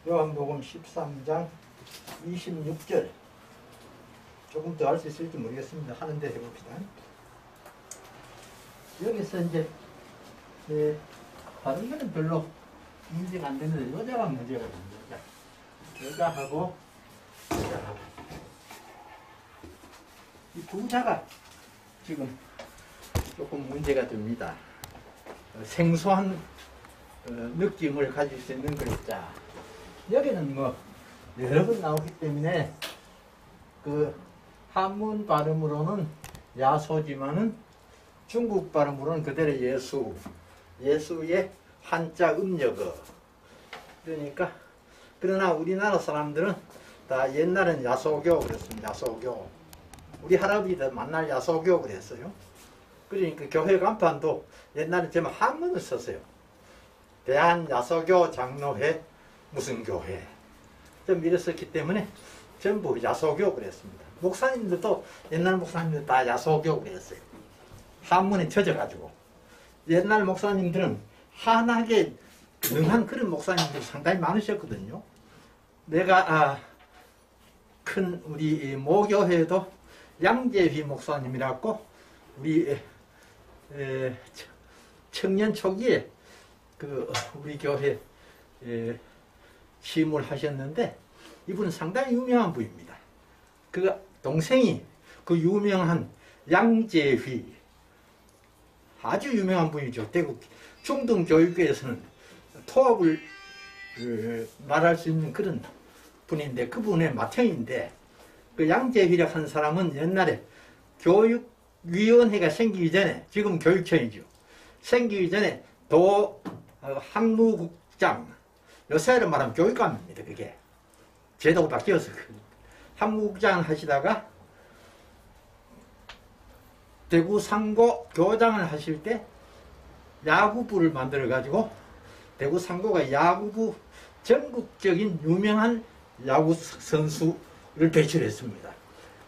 요한복음 13장 26절 조금 더 할 수 있을지 모르겠습니다. 하는데 해봅시다. 여기서 이제 다른 거는 별로 문제가 안 되는데 여자가 문제가 됩니다. 여자하고 이 부자가 지금 조금 문제가 됩니다. 생소한 느낌을 가질 수 있는 글자. 여기는 뭐 여러 번 나오기 때문에 그 한문 발음으로는 야소지만은 중국 발음으로는 그대로 예수, 예수의 한자 음력어. 그러니까 그러나 우리나라 사람들은 다 옛날엔 야소교 그랬습니다. 야소교. 우리 할아버지들 만날 야소교 그랬어요. 그러니까 교회 간판도 옛날에 제가 한문을 썼어요. 대한야소교 장로회 무슨 교회 좀 이랬었기 때문에 전부 야소교 그랬습니다. 목사님들도 옛날 목사님들 다 야소교 그랬어요. 한문에 젖어가지고 옛날 목사님들은 한하게 능한 그런 목사님들이 상당히 많으셨거든요. 내가 큰 우리 모교회도 양재휘 목사님이라고 우리 청년 초기에 그 우리 교회 시임하셨는데 이분은 상당히 유명한 분입니다. 그 동생이 그 유명한 양재휘 아주 유명한 분이죠. 대구 중등교육교에서는 토합을 말할 수 있는 그런 분인데 그분의 맏형인데 그 양재휘라고 하는 사람은 옛날에 교육위원회가 생기기 전에 지금 교육청이죠. 생기기 전에 학무국장 요새로 말하면 교육감입니다. 그게 제도가 바뀌어서 학무국장 하시다가 대구 상고 교장을 하실 때 야구부를 만들어 가지고 대구 상고가 야구부 전국적인 유명한 야구 선수를 배출했습니다.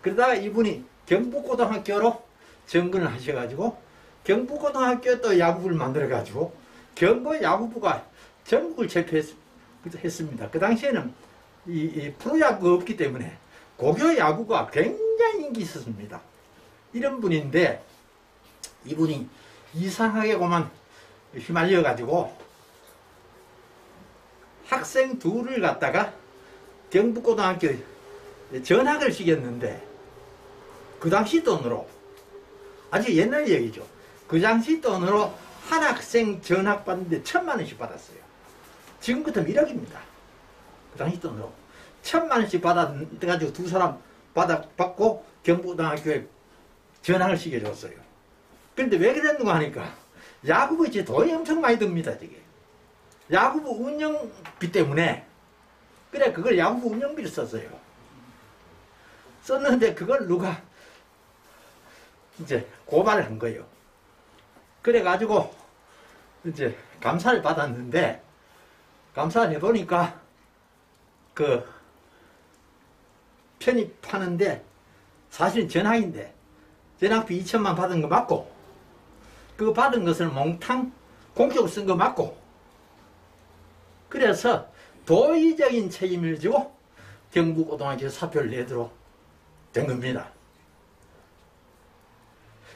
그러다가 이분이 경북고등학교로 정근을 하셔가지고 경북고등학교 또 야구부를 만들어 가지고 경북 야구부가 전국을 제패했습니다. 그 당시에는 이 프로야구가 없기 때문에 고교 야구가 굉장히 인기 있었습니다. 이런 분인데 이분이 이상하게만 휘말려 가지고 학생 둘을 갖다가 경북고등학교 전학을 시켰는데 그 당시 돈으로 아주 옛날 얘기죠. 그 당시 돈으로 한 학생 전학 받는데 1,000만 원씩 받았어요. 지금 같으면 1억입니다. 그 당시 돈으로 1,000만 원씩 받아가지고 두 사람 받고 경북고등학교에 전학을 시켜줬어요. 그런데 왜 그랬는가 하니까 야구부에 돈이 엄청 많이 듭니다. 저게 야구부 운영비 때문에 그래 그걸 야구부 운영비를 썼어요. 썼는데 그걸 누가 이제 고발을 한 거예요. 그래가지고 이제 감사를 받았는데 감사를 해보니까 그 편입하는데 사실은 전학인데 전학비 2,000만 받은 거 맞고 그 받은 것을 몽탕 공적으로 쓴 거 맞고 그래서 도의적인 책임을 지고 경북고등학교 사표를 내도록 된 겁니다.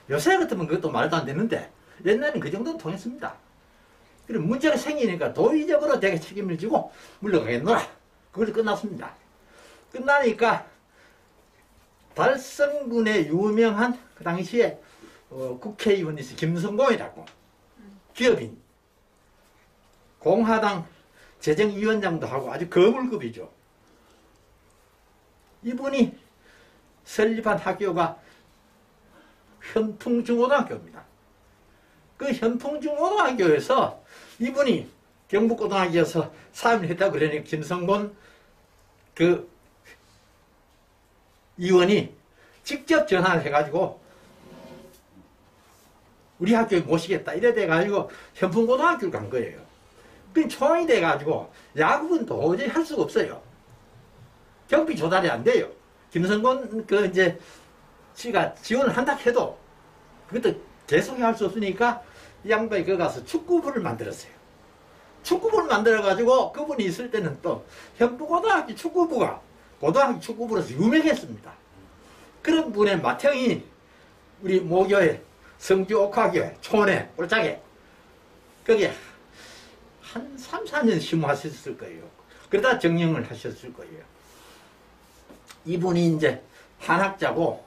요새 같으면 그것도 말도 안 되는데 옛날에는 그 정도는 통했습니다. 그리고 문제가 생기니까 도의적으로 내가 책임을 지고 물러가겠노라. 그걸로 끝났습니다. 끝나니까 달성군의 유명한 그 당시에 국회의원이 있어요. 김성공이라고 기업인 공화당 재정위원장도 하고 아주 거물급이죠. 이분이 설립한 학교가 현풍중고등학교입니다. 그 현풍중고등학교에서 이분이 경북고등학교에서 사임을 했다고 그러니까 김성곤 그 의원이 직접 전화를 해가지고 우리 학교에 모시겠다 이래 돼가지고 현풍고등학교를 간 거예요. 그 초안이 돼가지고 야구는 도저히 할 수가 없어요. 경비 조달이 안 돼요. 김성곤 그 이제 씨가 지원을 한다 해도 그것도 계속 할 수 없으니까 이 양반이 거기 가서 축구부를 만들었어요. 축구부를 만들어가지고 그분이 있을 때는 또 현부고등학교 축구부가 고등학교 축구부로서 유명했습니다. 그런 분의 맏형이 우리 모교회 성주옥화교회 촌에 꼴짝에 거기에 한 3, 4년 심호하셨을 거예요. 그러다 정령을 하셨을 거예요. 이분이 이제 한학자고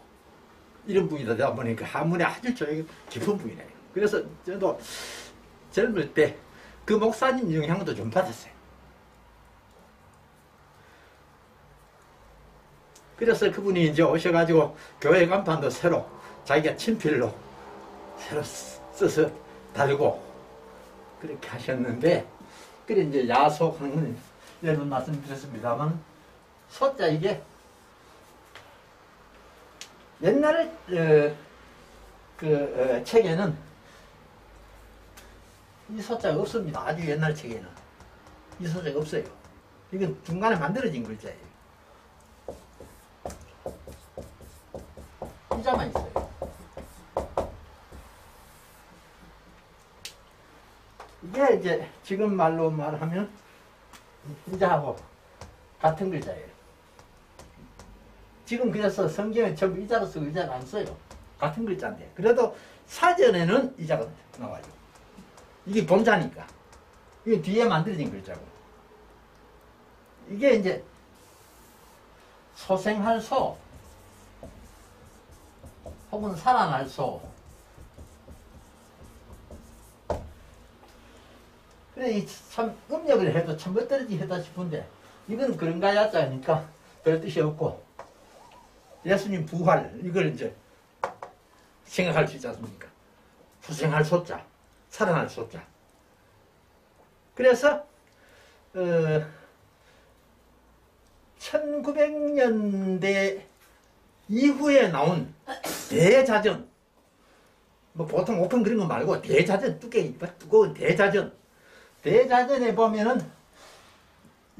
이런 분이다 보니까 한문에 아주 조예가 깊은 분이네요. 그래서 저도 젊을 때 그 목사님 영향도 좀 받았어요. 그래서 그분이 이제 오셔가지고 교회 간판도 새로 자기가 친필로 새로 써서 달고 그렇게 하셨는데, 그래 이제 야속하는 건 여러분 말씀드렸습니다만, 소자 이게 옛날 책에는 이 소자가 없습니다. 아주 옛날 책에는 이 소자가 없어요. 이건 중간에 만들어진 글자예요. 이자만 있어요. 이게 이제 지금 말로 말하면 이자하고 같은 글자예요. 지금 그래서 성경에 전부 이자로 쓰고 이자를 안 써요. 같은 글자인데. 그래도 사전에는 이자가 나와요. 이게 본자니까. 이게 뒤에 만들어진 글자고. 이게 이제 소생할 소 혹은 살아날 소. 그래 참 음력을 해도 참 멋들어지 하다 싶은데 이건 그런가 야자니까 별 뜻이 없고, 예수님 부활 이걸 이제 생각할 수 있지 않습니까? 소생할 소자, 살아날 소자. 그래서 1900년대 이후에 나온 대자전, 뭐 보통 오픈 그런 거 말고 대자전, 두꺼운 대자전에 보면은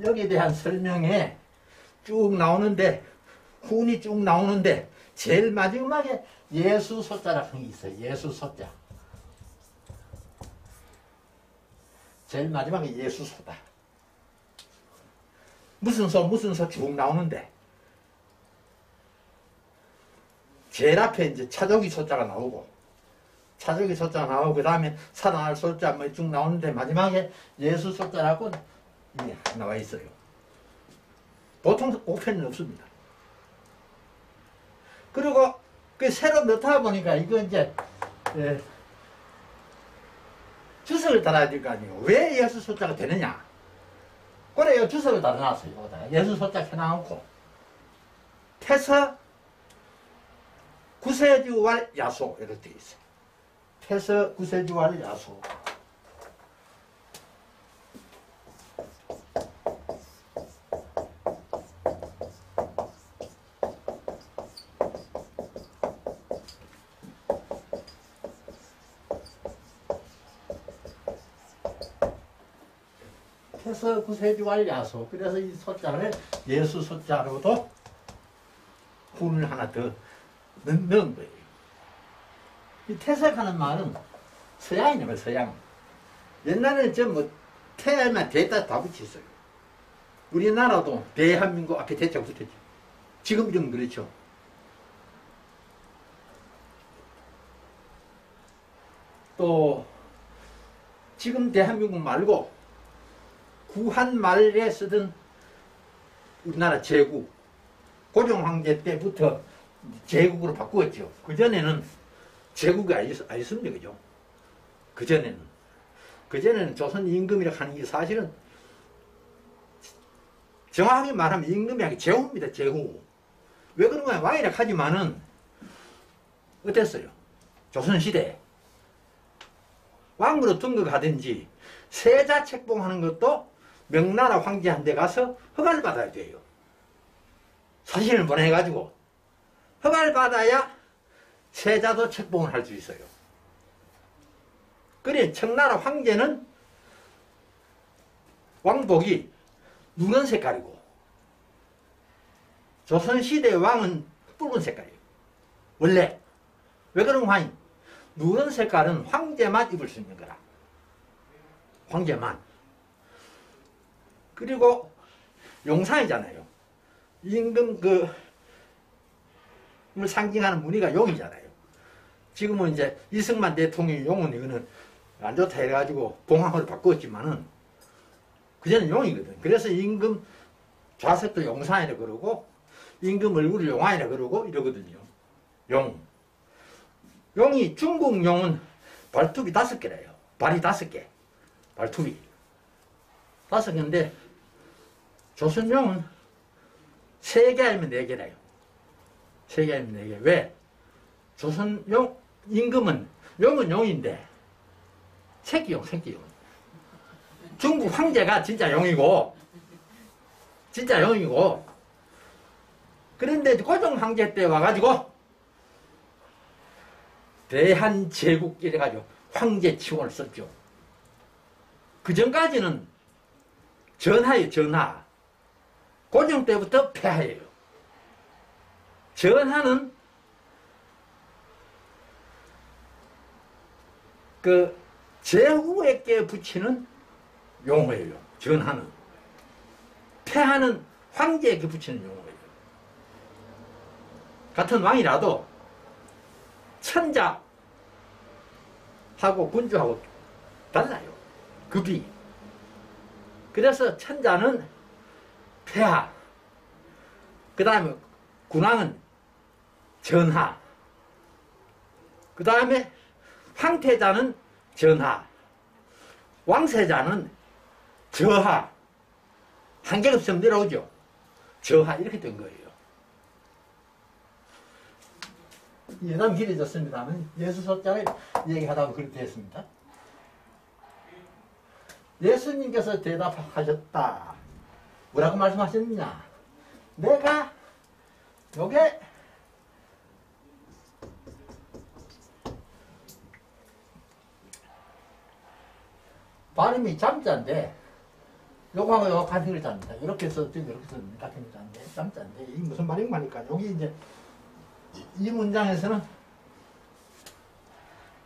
여기에 대한 설명에 쭉 나오는데, 훈이 쭉 나오는데 제일 마지막에 예수 소자라는 게 있어요. 예수 소자. 제일 마지막에 예수 소다. 무슨 소 쭉 나오는데 제일 앞에 이제 차조기 소자가 나오고, 차조기 소자가 나오고, 그 다음에 살아날 소자 뭐 쭉 나오는데 마지막에 예수 소자라고 나와 있어요. 보통 오편은 없습니다. 그리고 그 새로 넣다 보니까 이거 이제 주석을 달아야 될 거 아니에요. 왜 예수 소자가 되느냐? 그래요. 주석을 달아놨어요. 예수 소자 해놔놓고 태서 구세주왈 야소 이렇게 되어 있어요. 태서 구세주왈 야소. 태서 구세주왈 야소. 그래서 이 소자를 예수 소자로도 훈을 하나 더 넣은 거예요. 이 태석하는 말은 서양이네요. 서양. 옛날에는 전뭐 태만 대에다 다 붙였어요. 우리나라도 대한민국 앞에 대자가 붙었죠. 지금 이름 그렇죠. 또 지금 대한민국 말고 구한 말에 쓰던 우리나라 제국, 고종 황제 때부터 제국으로 바꾸었죠. 그전에는 제국이 아니었습니다. 그죠? 그전에는 조선 임금이라고 하는 게 사실은 정확하게 말하면 임금이 아니라 제후입니다. 제후. 왜 그런가 왕이라 하지만은 어땠어요? 조선시대 왕으로 등극하든지 세자 책봉하는 것도 명나라 황제한테 가서 허가를 받아야 돼요. 사신을 보내가지고 허가를 받아야 세자도 책봉을 할 수 있어요. 그래 청나라 황제는 왕복이 누런 색깔이고 조선시대 왕은 붉은 색깔이에요. 원래. 왜 그런 황이? 누런 색깔은 황제만 입을 수 있는 거라. 황제만. 그리고 용상이잖아요. 임금 을 상징하는 무늬가 용이잖아요. 지금은 이제 이승만 대통령이 용은 이거는 안 좋다 해가지고 봉황으로 바꾸었지만은 그전엔 용이거든. 그래서 임금 좌석도 용상이라 그러고 임금 얼굴을 용왕이라 그러고 이러거든요. 용. 용이 중국 용은 발톱이 5개래요. 발이 5개. 발톱이 5개인데 조선 용은 3개 아니면 4개래요. 3개 아니면 4개. 왜? 조선 용 임금은 용은 용인데 새끼용. 중국 황제가 진짜 용이고 그런데 고종 황제 때 와가지고 대한제국 이래가지고 황제 칭호를 썼죠. 그 전까지는 전하예요. 전하. 고종 때부터 폐하예요. 전하는 그 제후에게 붙이는 용어예요. 전하는. 폐하는 황제에게 붙이는 용어예요. 같은 왕이라도 천자하고 군주하고 달라요. 급이. 그래서 천자는 폐하, 그 다음에 군왕은 전하, 그 다음에 황태자는 전하, 왕세자는 저하. 한 개가 없으면 내려오죠. 저하 이렇게 된 거예요. 예담 길어졌습니다만 예수서자를 얘기하다가 그렇게 했습니다. 예수님께서 대답하셨다. 뭐라고 말씀하셨느냐? 내가 요게 발음이 잠자인데 요거하고 요거 같은 글자입니다. 이렇게 써도 이렇게 써도 같은 글자인데 잠자인데 이게 무슨 말인가 하니까 여기 이제 이 문장에서는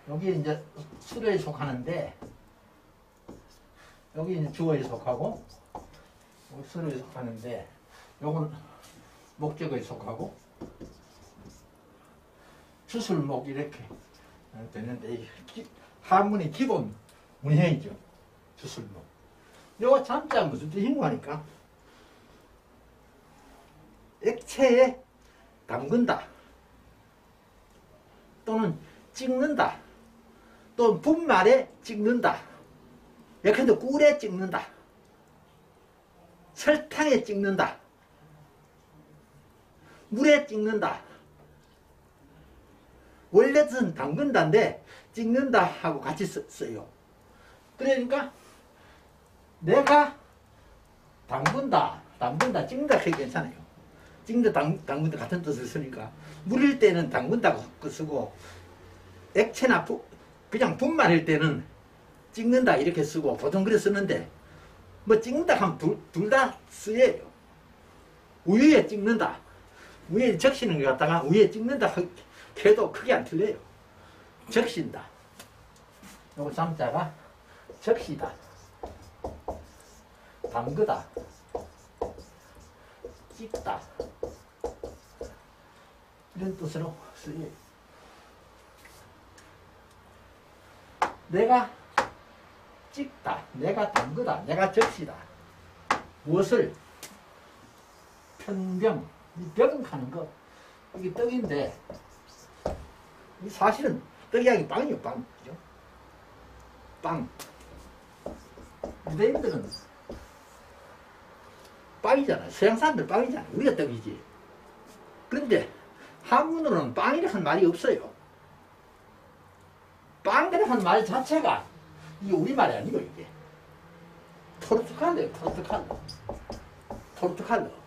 여기 이제 수료에 속하는데 여기 이제 주어에 속하고 여기 수료에 속하는데 요건 목적어에 속하고 주술목 이렇게 되는데 한문의 기본 문형이죠. 주술목. 요거 잠자 무슨 뜻인가 하니까 액체에 담근다 또는 찍는다 또는 분말에 찍는다 예컨대 꿀에 찍는다 설탕에 찍는다 물에 찍는다. 원래 뜻은 담근다인데 찍는다 하고 같이 써요. 그러니까 내가 담근다, 찍는다 그게 괜찮아요. 찍는다, 담근다 같은 뜻을 쓰니까 물일 때는 담근다고 쓰고 액체나 그냥 분말일 때는 찍는다 이렇게 쓰고 보통 그래 쓰는데 뭐 찍는다 하면 둘 다 쓰여요. 우유에 찍는다, 위에 적시는 것 갖다가 위에 찍는다 해도 크게 안 틀려요. 적신다. 요거 잠자가 적시다, 담그다, 찍다 이런 뜻으로 쓰여요. 내가 찍다, 내가 담그다, 내가 적시다. 무엇을? 편병, 이 병 하는 거 이게 떡인데 이 사실은 떡이 아니고 빵이에요. 빵. 그죠? 빵. 유대인들은 빵이잖아. 서양 사람들 빵이잖아. 우리가 떡이지. 그런데 한문으로는 빵이라는 말이 없어요. 빵이라는 말 자체가 이게 우리말이 아니고 이게 포르투갈어예요. 포르투갈어.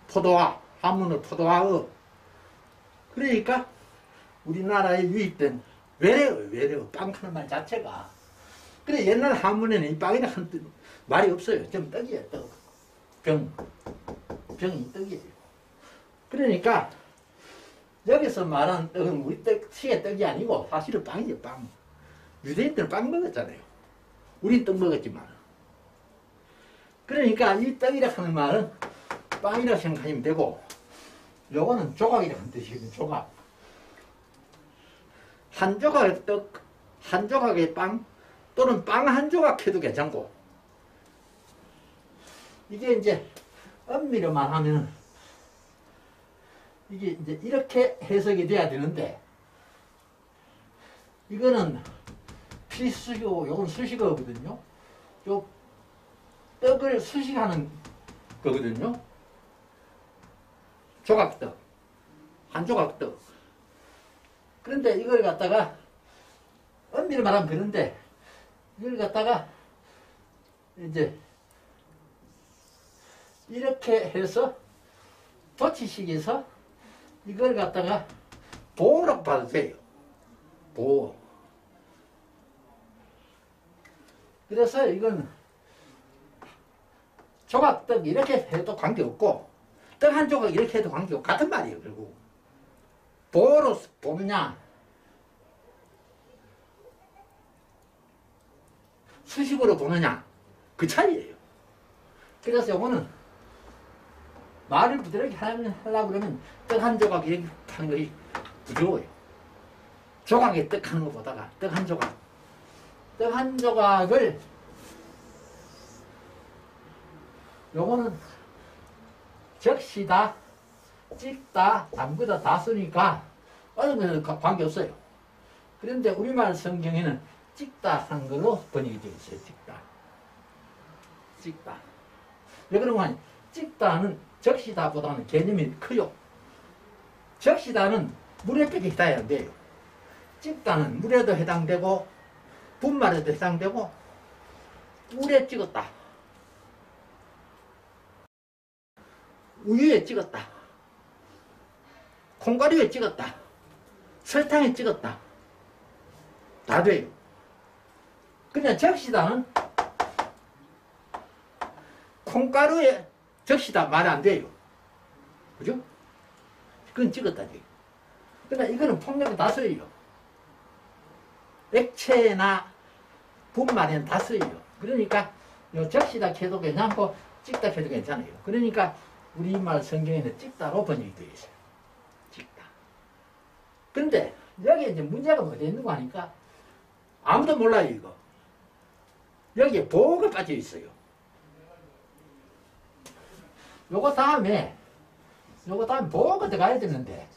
포도와, 한문으로 포도와어. 그러니까 우리나라에 유입된 외래어, 빵 하는 말 자체가. 그래 옛날 한문에는 이 빵이라는 말이 없어요. 좀 떡이에요, 떡. 병이 떡이에요. 그러니까 여기서 말하는 떡은 우리 시의 떡이 아니고 사실은 빵이죠, 빵. 유대인들은 빵 먹었잖아요. 우린 떡 먹었지만. 그러니까 이 떡이라 하는 말은 빵이라고 생각하시면 되고, 요거는 조각이라는 뜻이거든요. 조각. 한 조각의 떡, 한 조각의 빵, 또는 빵 한 조각 해도 괜찮고, 이게 이제 엄밀히만 하면 이게 이제 이렇게 해석이 돼야 되는데, 이거는 필수고 요건 수식어거든요. 요 떡을 수식하는 거거든요. 조각떡, 한 조각떡. 그런데 이걸 갖다가 엄밀히 말하면 그런데, 이걸 갖다가 이제 이렇게 해서 도치식에서 이걸 갖다가 보호라고 봐도 돼요. 보호. 그래서 이건 조각떡 이렇게 해도 관계없고, 떡 한 조각 이렇게 해도 관계없고, 같은 말이에요. 결국 보호로 뽑냐 수식으로 보느냐 그 차이예요. 그래서 이거는 말을 부드럽게 하려고 그러면 떡 한 조각 이렇게 하는 것이 부드러워요. 조각에 떡 하는 것보다가 떡 한 조각, 떡 한 조각을, 요거는 적시다, 찍다, 담그다 다 쓰니까 어느 것은 관계없어요. 그런데 우리말 성경에는 찍다 한 걸로 번역이 되어 있어요. 찍다. 찍다. 왜 그런 거 아니? 찍다는 적시다보다는 개념이 커요. 적시다는 물에 뺏기 해당이 안 돼요. 찍다는 물에도 해당되고, 분말에도 해당되고, 물에 찍었다, 우유에 찍었다, 콩가루에 찍었다, 설탕에 찍었다, 다 돼요. 그냥 적시다는 콩가루에 적시다 말 안 돼요. 그죠? 그건 찍었다지. 그러니까 이거는 폭력에 다 쓰여요. 액체나 분말에는 다 쓰여요. 그러니까 요 적시다 해도 괜찮고 찍다 해도 괜찮아요. 그러니까 우리말 성경에는 찍다로 번역이 되어 있어요. 찍다. 근데 여기 이제 문제가 뭐가 있는 거 아니까 아무도 몰라요, 이거. 여기에 보호가 빠져 있어요. 요거 다음에 보호가 들어가야 되는데,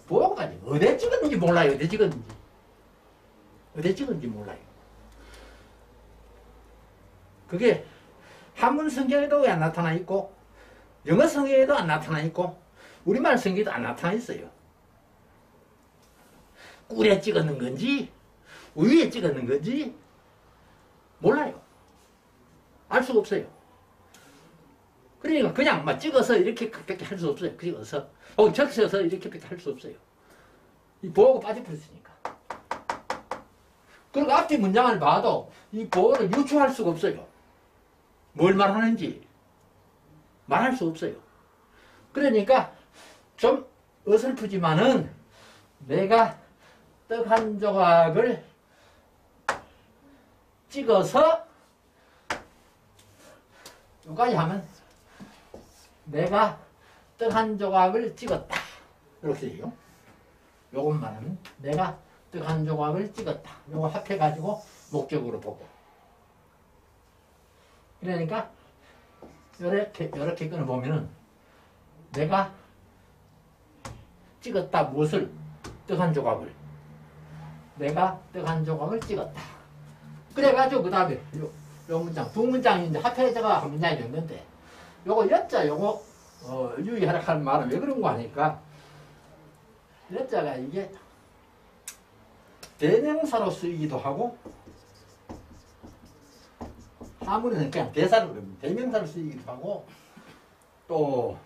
보호가 빠져. 어디 찍었는지 몰라요. 어디 찍었는지 몰라요. 그게 한문 성경에도 안 나타나 있고, 영어 성경에도 안 나타나 있고, 우리말 성경에도 안 나타나 있어요. 꿀에 찍었는 건지 우유에 찍었는 건지 몰라요. 알 수가 없어요. 그러니까 그냥 막 찍어서 이렇게밖에 할 수 없어요. 찍어서 적셔서 이렇게밖에 할 수 없어요. 이 보호가 빠져버렸으니까. 그리고 앞뒤 문장을 봐도 이 보호를 유추할 수가 없어요. 뭘 말하는지 말할 수 없어요. 그러니까 좀 어설프지만은 내가 떡 한 조각을 찍어서 여기까지 하면 내가 떡 한 조각을 찍었다. 이렇게 돼요. 요것만 하면 내가 떡 한 조각을 찍었다. 요거 합해가지고 목적으로 보고. 그러니까 요렇게 끊어보면은 내가 찍었다. 무엇을? 떡 한 조각을. 내가 떡 한 조각을 찍었다. 그래가지고 그 다음에 요 문장, 두 문장이 이제 합해져가 한 문장이 됐는데, 요거 여자 요거 유의하라 하는 말은 왜 그런 거 아니까, 여자가 이게 대명사로 쓰이기도 하고, 하문에는 그냥 대사로 그럽니다. 대명사로 쓰이기도 하고, 또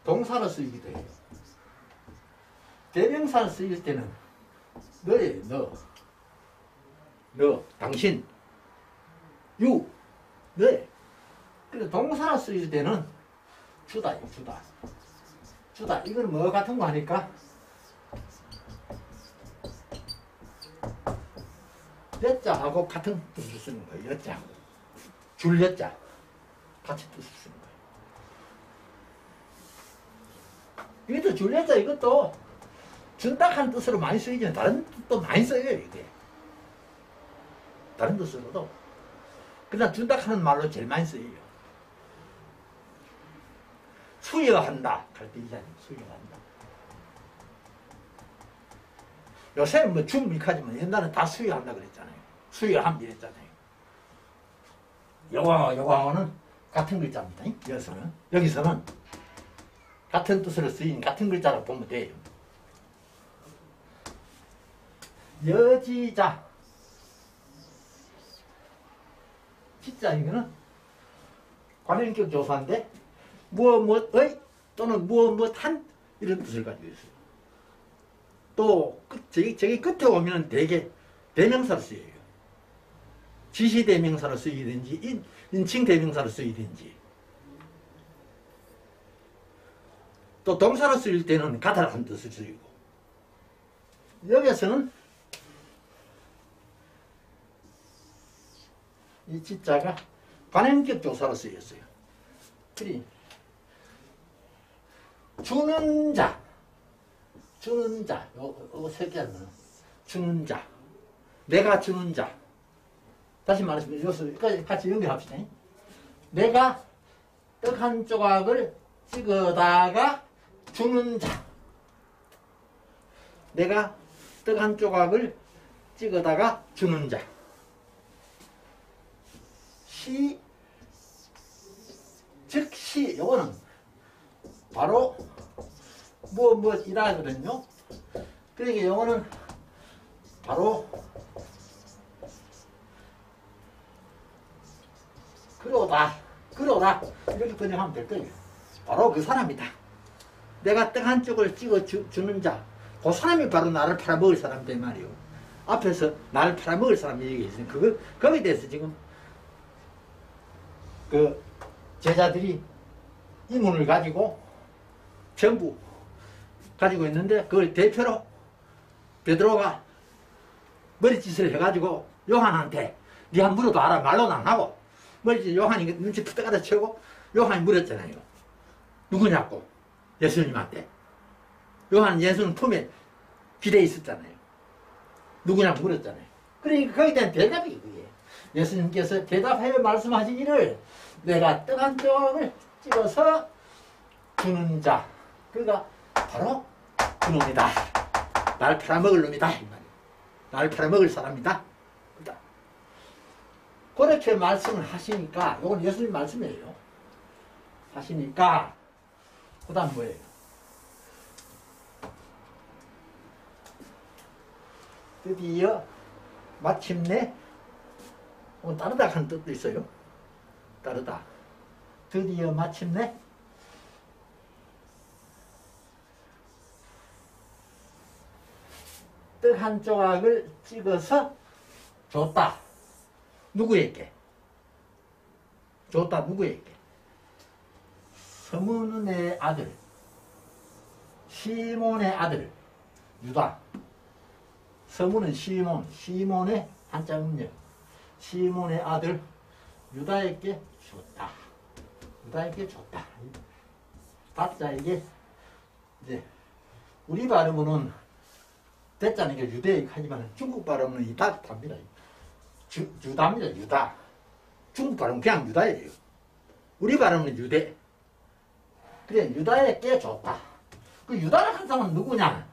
동사로 쓰이기도 해요. 대명사로 쓰일 때는 너예요. 너, 당신, 유, 너예. 근데 동사로 쓰일 때는 주다예요. 주다. 이건 뭐 같은 거 하니까 여자하고 같은 뜻을 쓰는 거예요. 여자하고 줄 여자 같이 뜻을 쓰는 거예요. 이것도 줄레자 이것도 준딱한 뜻으로 많이 쓰이지만 다른 뜻도 많이 써요. 이게 다른 뜻으로도. 그러나 준딱하는 말로 제일 많이 쓰여요. 수여한다 할 때 이잖아요. 수여한다. 요새는 뭐 준미카지만 옛날에 다 수여한다 그랬잖아요. 수여함 이랬잖아요. 여호와는 같은 글자입니다. 여기서는 같은 뜻으로 쓰인 같은 글자로 보면 돼요. 여지자 진짜 이거는 관행격 조사인데 무엇의 또는 무엇한 이런 뜻을 가지고 있어요. 또 저기 끝에 오면 대개 대명사로 쓰여요. 지시대명사로 쓰이든지 인칭대명사로 쓰이든지 또 동사로 쓰일 때는 가다란 뜻을 쓰이고 여기서는 이 지자가 관행격 조사로 쓰였어요. 그리 주는 자 요거 세 개는 주는 자 내가 주는 자 다시 말하시면 여기까지 같이 연결합시다. 내가 떡 한 조각을 찍어다가 주는 자 내가 떡 한 조각을 찍어다가 주는 자 즉시 요거는 바로 무엇이다 하거든요. 그러니까 요거는 바로 그러다 이렇게 번역하면 될 거예요. 바로 그 사람이다. 내가 떡 한 쪽을 찍어 주는 자, 그 사람이 바로 나를 팔아먹을 사람이다 이 말이에요. 앞에서 나를 팔아먹을 사람이 얘기했어요. 거기에 대해서 지금 그 제자들이 이문을 가지고 전부 가지고 있는데 그걸 대표로 베드로가 머리짓을 해가지고 요한한테 니 한 물어도 알아 말로는 안 하고 머리짓 요한이 눈치 푸떡 갖다 채고 요한이 물었잖아요. 누구냐고 예수님한테. 요한은 예수님 품에 기대에 있었잖아요. 누구냐고 물었잖아요. 그러니까 거기에 대한 대답이 그게 예수님께서 대답하여 말씀하시기를 내가 떡 한 조각을 찍어서 주는 자 그가 바로 그놈이다. 날 팔아먹을 놈이다. 이 말이에요. 날 팔아먹을 사람이다. 그렇게 말씀을 하시니까 이건 예수님 말씀이에요. 하시니까 그 다음 뭐예요? 드디어 마침내 따르다 하는 뜻도 있어요. 따르다. 드디어 마침내 떡 한 조각을 찍어서 줬다. 누구에게? 줬다 누구에게? 서문의 아들 시몬의 아들 유다. 서문은 시몬의 한자 음력 시몬의 아들 유다에게 줬다. 유다에게 줬다. 다자에게 이제 우리 발음은 대자는 게 유대 하지만 중국 발음은 이 답니다. 유다입니다. 유다. 중국 발음은 그냥 유다예요. 우리 발음은 유대. 그래 유다에게 줬다. 그 유다를 한 사람은 누구냐?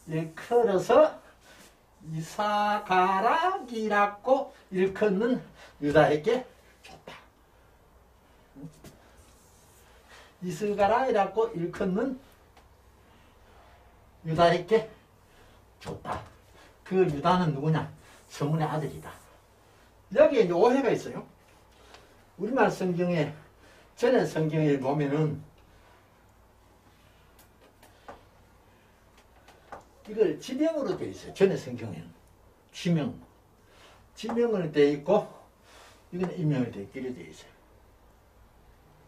일컬어서 이사가락이라고 일컫는 유다에게 줬다. 이스가락이라고 일컫는 유다에게 줬다. 그 유다는 누구냐? 서문의 아들이다. 여기에 이제 오해가 있어요. 우리말 성경에 전에 성경에 보면은 이걸 지명으로 되어 있어요. 전에 성경에는 지명으로 되어 있고 이건 인명으로 되어 있기로 되어 있어요.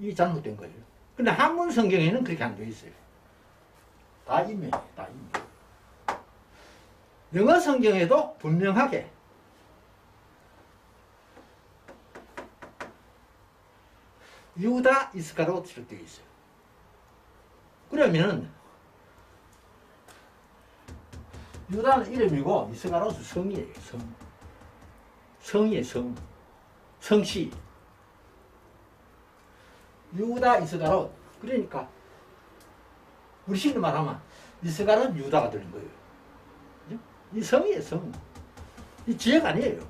이게 잘못된 거예요. 근데 한문 성경에는 그렇게 안 되어 있어요. 다 인명이에요. 다 인명. 영어 성경에도 분명하게 유다 이스가롯 이렇게 되어 있어요. 그러면은 유다는 이름이고 이스가롯은 성이에요. 성이에요. 성씨. 유다 이스가롯. 그러니까 우리식으로 말하면 이스가롯 유다가 되는 거예요. 그죠? 이 성이에요. 성. 이 지역 아니에요.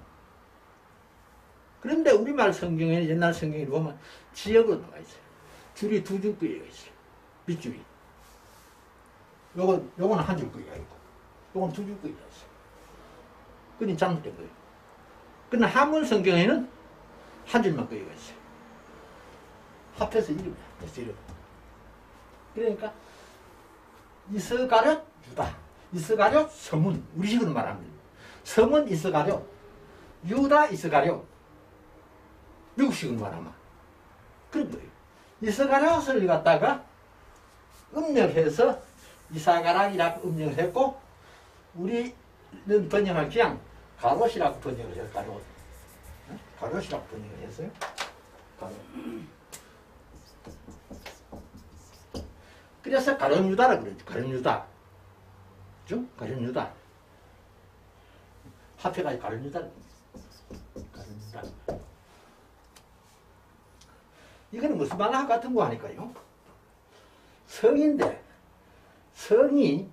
그런데 우리말 성경에 옛날 성경에 보면 지역으로 나와 있어요. 줄이 두 줄 끄여 있어요. 밑줄이. 요거는 한 줄 끄여 있고, 요건 두 줄 끄여 있어요. 그건 잘못된 거예요. 그러나 한문 성경에는 한 줄만 끄여 있어요. 합해서 이름이야. 이름. 그러니까 이스가롯 유다, 이스가롯 서문. 우리식으로 말하면 서문 이스가롯, 유다 이스가롯. 미국식으로 말하면 그런 거예요. 이스가롯을 갖다가 음력해서 이사가락이라고 음력을 했고, 우리는 번역을 그냥 가롯이라고 번역을 해요. 가롯. 가롯이라고 번역을 했어요. 가롯. 그래서 가룟유다라고 그러죠. 가룟유다. 그죠? 가룟유다. 합해가지고 가룟유다. 가룟유다. 이거는 무슨 만화 같은 거 하니까요. 성인데, 성이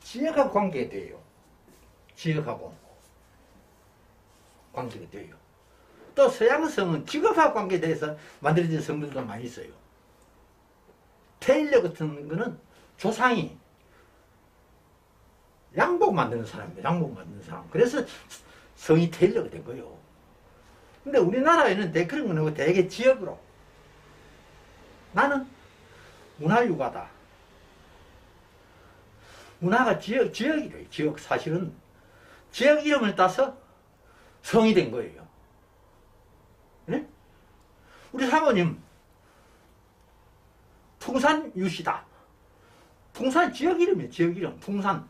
지역하고 관계돼요. 지역하고 관계가 돼요. 또 서양성은 직업하고 관계돼서 만들어진 성들도 많이 있어요. 테일러 같은 거는 조상이 양복 만드는 사람이에요. 양복 만드는 사람. 그래서 성이 테일러가 된 거예요. 근데 우리나라에는 그런 건 없고 대개 지역으로. 나는 문화유가다. 문화가 지역이래요. 지역. 사실은 지역 이름을 따서 성이 된 거예요. 네? 우리 사모님 풍산 유씨다. 풍산 지역 이름이에요. 지역 이름. 풍산.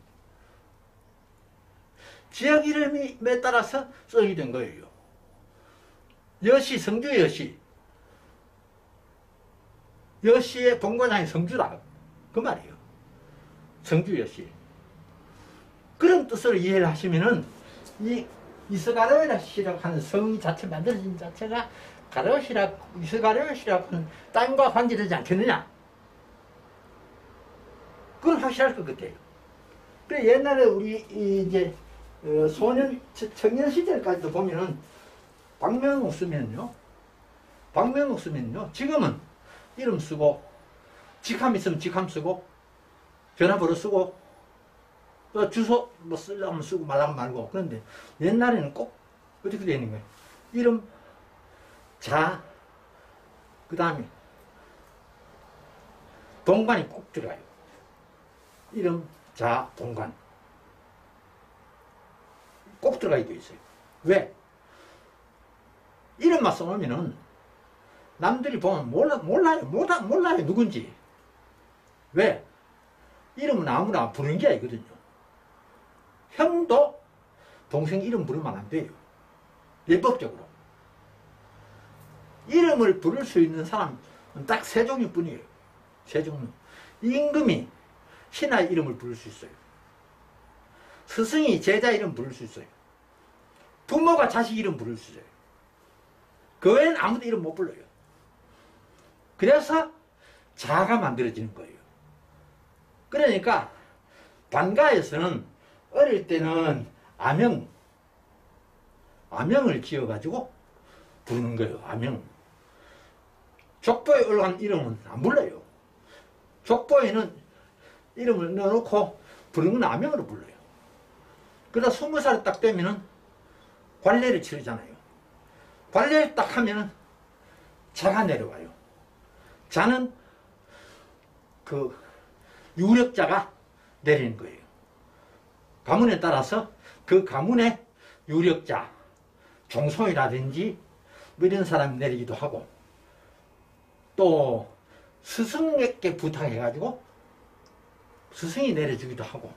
지역 이름에 따라서 성이 된 거예요. 여시, 성주 여시. 여시의 본고장이 성주다. 그 말이에요. 성주 여시. 그런 뜻으로 이해를 하시면은, 이스가롯이라고 하는 성 자체, 만들어진 자체가 이스가롯이라고 하는 땅과 관계되지 않겠느냐? 그건 확실할 것 같아요. 그래, 옛날에 우리, 청년 시절까지도 보면은, 박명옥 쓰면요, 지금은 이름 쓰고, 직함 있으면 직함 쓰고, 전화번호 쓰고, 또 주소 뭐 쓰려면 쓰고 말라면 말고. 그런데 옛날에는 꼭 어떻게 되는 거예요? 이름, 자, 그 다음에 동관이 꼭 들어가요. 이름, 자, 동관. 꼭 들어가 있어요. 왜? 이름만 써놓으면은 남들이 보면 몰라요. 누군지. 왜? 이름은 아무나 부르는 게 아니거든요. 형도 동생 이름 부르면 안 돼요. 예법적으로. 이름을 부를 수 있는 사람은 딱 세 종류뿐이에요. 세 종류. 임금이 신하의 이름을 부를 수 있어요. 스승이 제자 이름 부를 수 있어요. 부모가 자식 이름 부를 수 있어요. 그 외에는 아무도 이름 못 불러요. 그래서 자가 만들어지는 거예요. 그러니까 반가에서는 어릴 때는 아명을 지어가지고 부르는 거예요. 아명. 족보에 올라간 이름은 안 불러요. 족보에는 이름을 넣어놓고 부르는 건 아명으로 불러요. 그러다 20살이 딱 되면은 관례를 치르잖아요. 관례를 딱 하면은 자가 내려와요. 자는 그 유력자가 내리는 거예요. 가문에 따라서 그 가문의 유력자, 종손이라든지 뭐 이런 사람이 내리기도 하고, 또 스승에게 부탁해가지고 스승이 내려주기도 하고,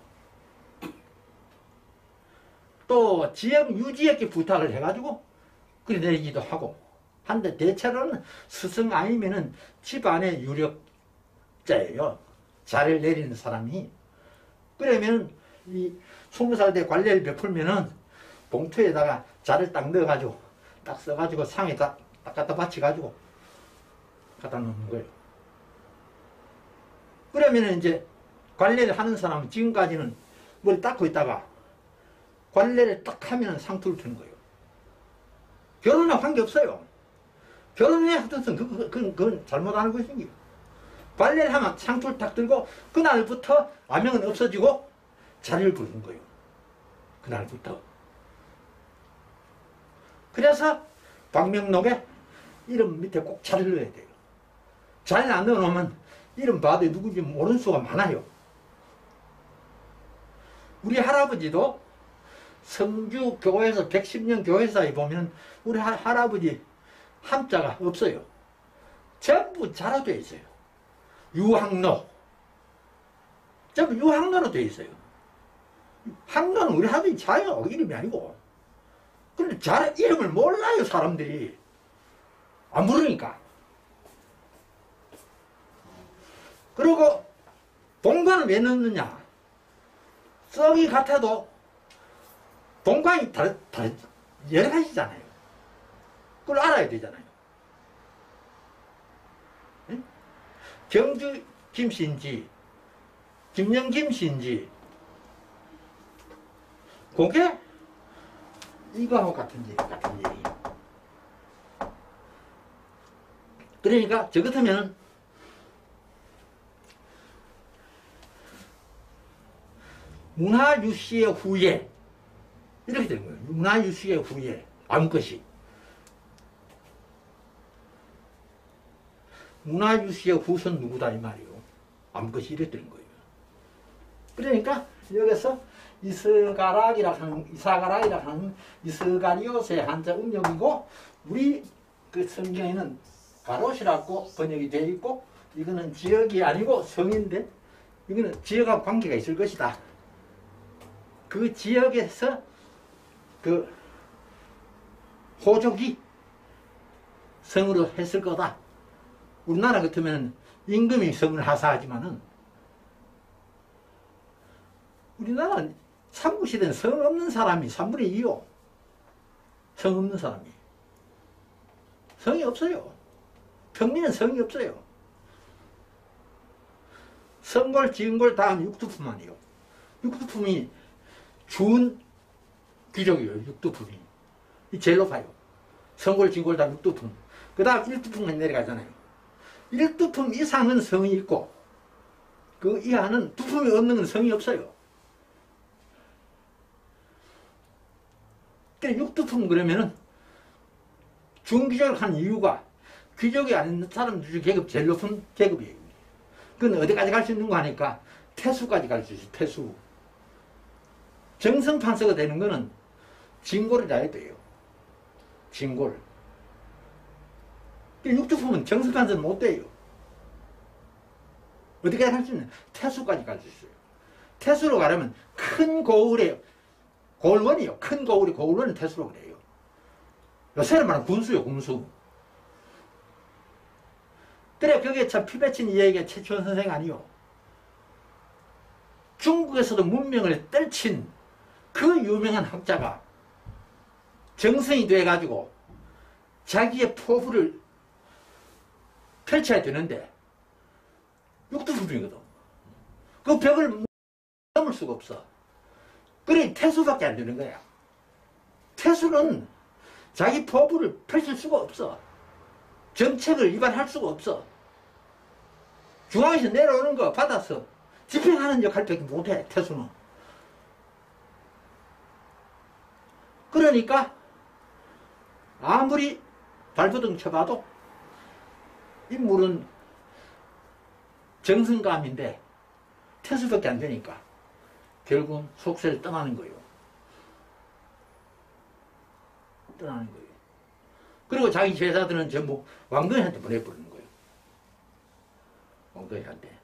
또 지역 유지에게 부탁을 해가지고 그래 내리기도 하고 한데 대체로는 스승 아니면은 집안의 유력자예요. 자를 내리는 사람이. 그러면 이 20살 때 관례를 베풀면은 봉투에다가 자를 딱 넣어가지고 딱 써가지고 상에 딱 갖다 받쳐가지고 갖다 놓는 거예요. 그러면 이제 관례를 하는 사람은 지금까지는 뭘 닦고 있다가 관례를 딱 하면 상투를 주는 거예요. 결혼하고 관계없어요. 결혼에 하여튼 그건 잘못하는 것이니 관례를 하면 상투를 딱 들고 그날부터 아명은 없어지고 자리를 부르는 거예요. 그날부터. 그래서 방명록에 이름 밑에 꼭 자리를 넣어야 돼요. 자리를 안 넣어놓으면 이름 봐도 누군지 모르는 수가 많아요. 우리 할아버지도 성주 교회에서 110년 교회사에 보면 우리 할아버지 함자가 없어요. 전부 자로 되어 있어요. 유학로. 전부 유학로로 되어 있어요. 학로는 우리 할아버지 자요. 이름이 아니고. 근데 잘 이름을 몰라요, 사람들이. 안 부르니까. 그리고 동관을 왜 넣느냐? 성이 같아도 동관이 여러 가지잖아요. 그걸 알아야 되잖아요. 응? 경주 김씨인지 김영김 씨인지 그게 이거하고 같은 얘기. 그러니까 저 같으면 문화유씨의 후예 이렇게 되는 거예요. 문화유씨의 후예 아무것이 문화유씨의 후손 누구다 이 말이요. 아무것이 이렇게 되는 거예요. 그러니까 여기서 이스가락이라 하는 이스가리옷의 한자 음력이고 우리 그 성경에는 가롯이라고 번역이 되어 있고 이거는 지역이 아니고 성인데 이거는 지역하고 관계가 있을 것이다. 그 지역에서 그 호족이 성으로 했을 거다. 우리나라 같으면 임금이 성을 하사하지만은 우리나라는 삼국시대는 성 없는 사람이 3분의 2요. 성 없는 사람이. 성이 없어요. 평민은 성이 없어요. 성골, 지은골 다음 육두품만이요. 육두품이 준 귀족이에요. 육두품이. 이 제일 높아요. 성골, 지은골 다음 육두품. 그 다음 일두품만 내려가잖아요. 일두품 이상은 성이 있고 그 이하는 두품이 없는 성이 없어요. 육두품 그러면은 중귀족을 한 이유가 귀족이 아닌 사람들 계급 제일 높은 계급이에요. 그건 어디까지 갈 수 있는 거 하니까 태수까지 갈 수 있어요. 태수. 정성판서가 되는 거는 진골이라 해야 돼요. 진골. 육두품은 정성판서는 못 돼요. 어디까지 갈 수 있는 태수까지 갈 수 있어요. 태수로 가려면 큰 고을에 고을원이요. 큰 고을이 고을원은 태수로 그래요. 요새는 말하는 군수요. 군수. 그래 그게 참 피배친 이야기가 최초원 선생 아니요. 중국에서도 문명을 떨친 그 유명한 학자가 정성이 돼가지고 자기의 포부를 펼쳐야 되는데 육두품이거든. 그 벽을 넘을 수가 없어. 그래 태수밖에 안 되는 거야. 태수는 자기 포부를 펼칠 수가 없어. 정책을 위반할 수가 없어. 중앙에서 내려오는 거 받아서 집행하는 역할밖에 못해. 태수는. 그러니까 아무리 발버둥 쳐봐도 인물은 정승감인데 태수밖에 안 되니까 결국은 속세를 떠나는 거예요. 떠나는 거예요. 그리고 자기 제자들은 전부 왕건이한테 보내버리는 거예요. 왕건이한테.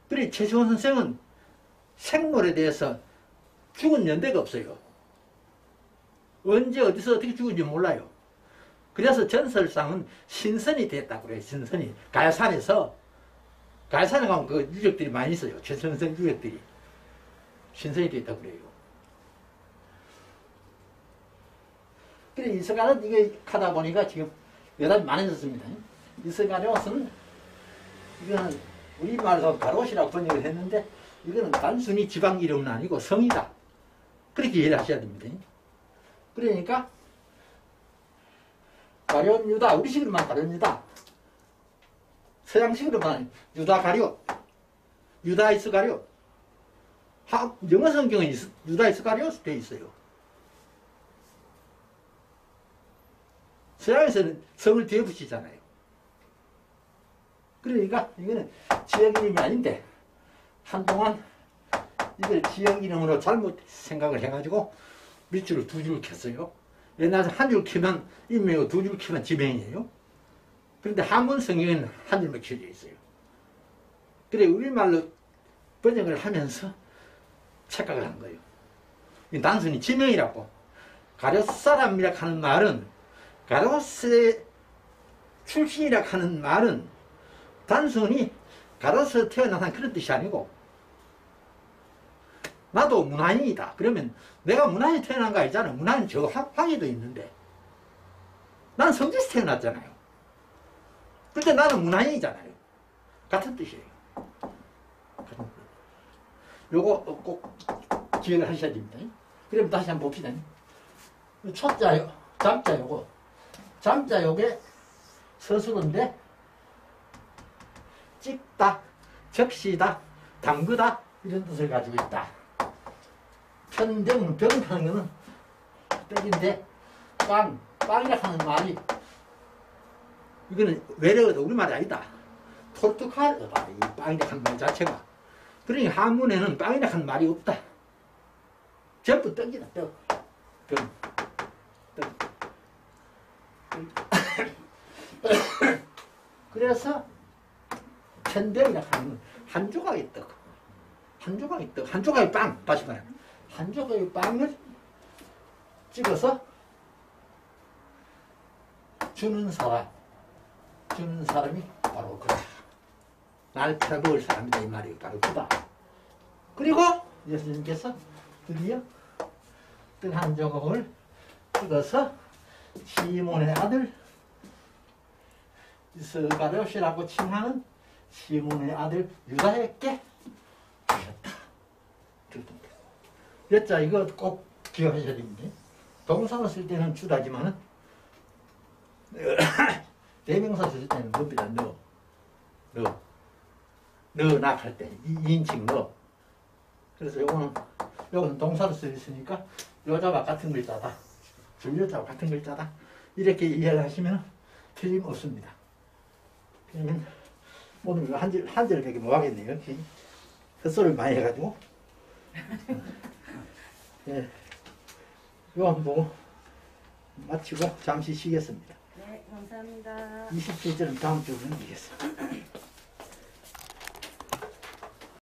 그리고 최시원 선생은 생물에 대해서 죽은 연대가 없어요. 언제 어디서 어떻게 죽은지 몰라요. 그래서 전설상은 신선이 됐다고 그래요. 신선이. 가야산에서, 가야산에 가면 그 유적들이 많이 있어요. 최선생 유적들이. 신선이 됐다고 그래요. 그래, 이스가는 이게 하다 보니까 지금 여단이 많아졌습니다. 이스가리옷은, 이거는 우리말로 가롯이라고 번역을 했는데, 이거는 단순히 지방 이름은 아니고 성이다. 그렇게 이해를 하셔야 됩니다. 그러니까, 가룟 유다, 우리식으로만 가룟 유다. 서양식으로만 유다 가룟, 유다 이스가리옷. 영어 성경은 유다 이스가리옷 되어 있어요. 서양에서는 성을 뒤에 붙이잖아요. 그러니까 이거는 지역 이름이 아닌데 한동안 이걸 지역 이름으로 잘못 생각을 해가지고 밑줄을 두 줄 켰어요. 옛날에 한 줄 키면 인명이고 두 줄 키면 지명이에요. 그런데 한문 성경에는 한 줄만 켜져 있어요. 그래 우리말로 번역을 하면서 착각을 한 거예요. 단순히 지명이라고. 가룟 사람이라 하는 말은 가롯의 출신이라 하는 말은 단순히 가롯에서 태어난 그런 뜻이 아니고 나도 문화인이다. 그러면 내가 문화인이 태어난 거 아니잖아. 문화인 저 황해도 있는데 난 성주에서 태어났잖아요. 근데 나는 문화인이잖아요. 같은 뜻이에요. 요거 꼭 기억을 하셔야 됩니다. 그럼 다시 한번 봅시다. 초자요, 잠자 요거. 잠자 요게 서술어인데 찍다, 적시다, 담그다 이런 뜻을 가지고 있다. 편병은 병하는 거는 떡인데 빵이라 하는 말이 이거는 외래어도 우리말이 아니다. 포르투갈어다. 이 빵이라 하는 말 자체가. 그러니까 한문에는 빵이라 하는 말이 없다. 전부 떡이다. 떡. 그래서 천병이라 하는 한 조각의 떡. 한 조각의 떡. 한 조각의 빵. 다시 말해. 한 조각의 빵을 찍어서 주는 사람이 바로 그다. 날 팔아먹을 사람이다 이 말이 바로 그다. 그리고 예수님께서 드디어 떡 한 조각을 찍어서 시몬의 아들 이스가랴옷이라고 칭하는 시몬의 아들 유다에게 주셨다. 여자 이거 꼭 기억하셔야 됩니다. 동사를 쓸 때는 주다지만은 대명사 쓸 때는 뭡니다. 너 낙할 때 2인칭 너. 그래서 요거는 동사로 쓰여 있으니까 여자와 같은 글자다. 줄여자와 같은 글자다. 이렇게 이해를 하시면 틀림없습니다. 그러면 오늘 이거 한 절밖에 못 하겠네요. 헛소리를 많이 해가지고. 예. 이거 한번 보고 마치고 잠시 쉬겠습니다. 네, 감사합니다. 27절은 다음 주에 넘기겠습니다.